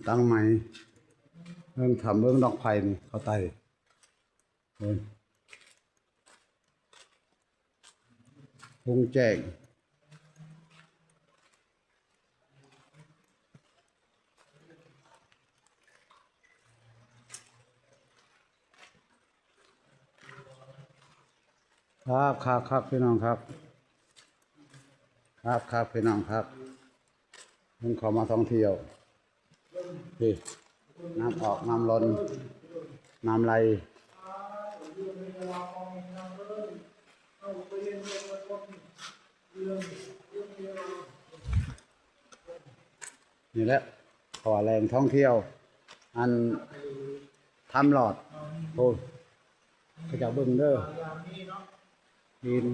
ตั้งไหมเรื่องทำเรื่องดอกไผ่นี่เขาไต่เฮ้ยพุงแจ้งครับพี่น้องครับพี่น้องครับผมขอมาท่องเที่ยวพี่น้ำออกน้ำล้นน้ำไหลนี่แหละขอแรงท่องเที่ยวอันทำหลอดโอ้เขาจะเบิ่งเด้อดิน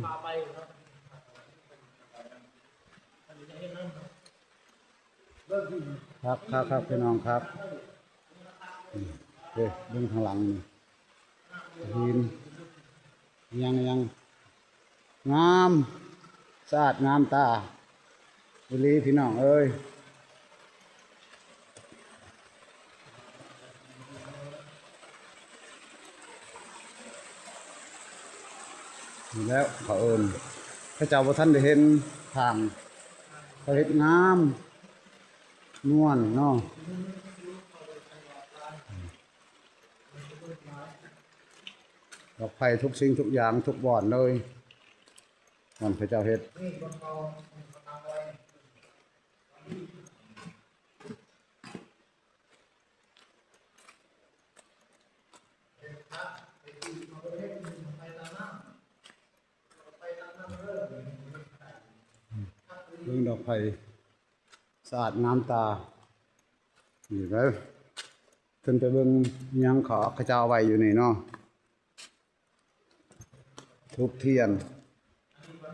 ครับพี่น้องครับเฮ้ยเบิ่งข้างหลังนี่ดินยังงามสะอาดงามตาบุรีพี่น้องเอ้ยนี่แล้วเขาเอิญพระเจ้าพระท่านได้เห็นทางเขาเห็นงามนวลเนาะดอกไผ่ทุกสิ่งทุกอย่างทุกบ่อนเลยมันพระเจ้าเฮ็ดเรื่องดอกไผ่สะอาดงามตานี่แล้วขึ้นไปเบิ่งยังขอขเจ้าไว้อยู่นี่เนาะทุบเทียน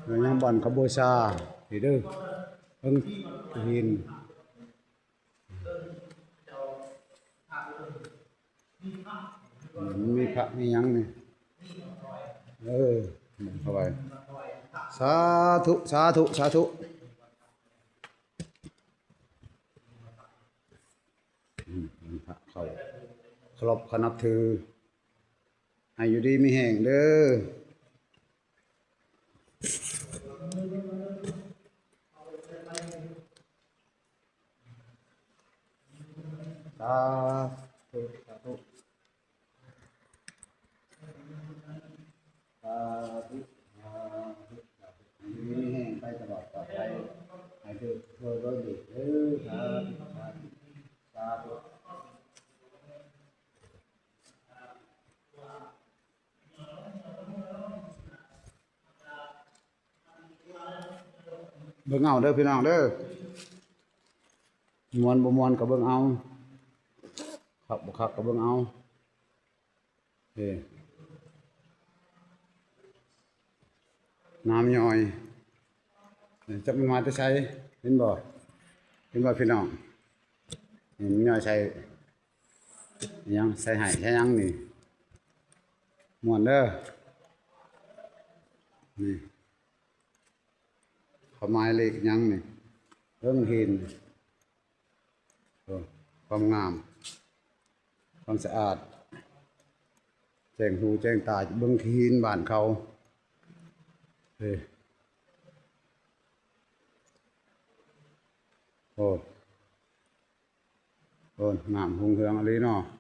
แล้วยังบ่อนขบูชานี่เด้อเพิ่งหินมีพระมียังนี่เข้าไปสาธุพระเขาเคารพเขานับถือให้อยู่ดีมีแห่งเด้อสาธุสาธุมีแห่งไปตลอดปลอดภัยให้เกิดโดยรดีเด้อครับสาธุเบิ่งเอาเด้อพี่น้องเด้อมวนบ่มวนก็เบิ่งเอาครับบ่ครับก็เบิ่งเอาน้ำย่อยจักมันมาแต่ใช้เห็นบ่พี่น้องเห็นย่อยใช้ยังใส่ให้ใช้ยังนี่ม่วนเด้อนี่ข้าวไม้เล็กยังนี่เรื่องหินความงามความสะอาดแจ้งหูแจ้งตาเบิ่งหินบ้านเขาโอ้งามหงเฮืองอะไรเนาะ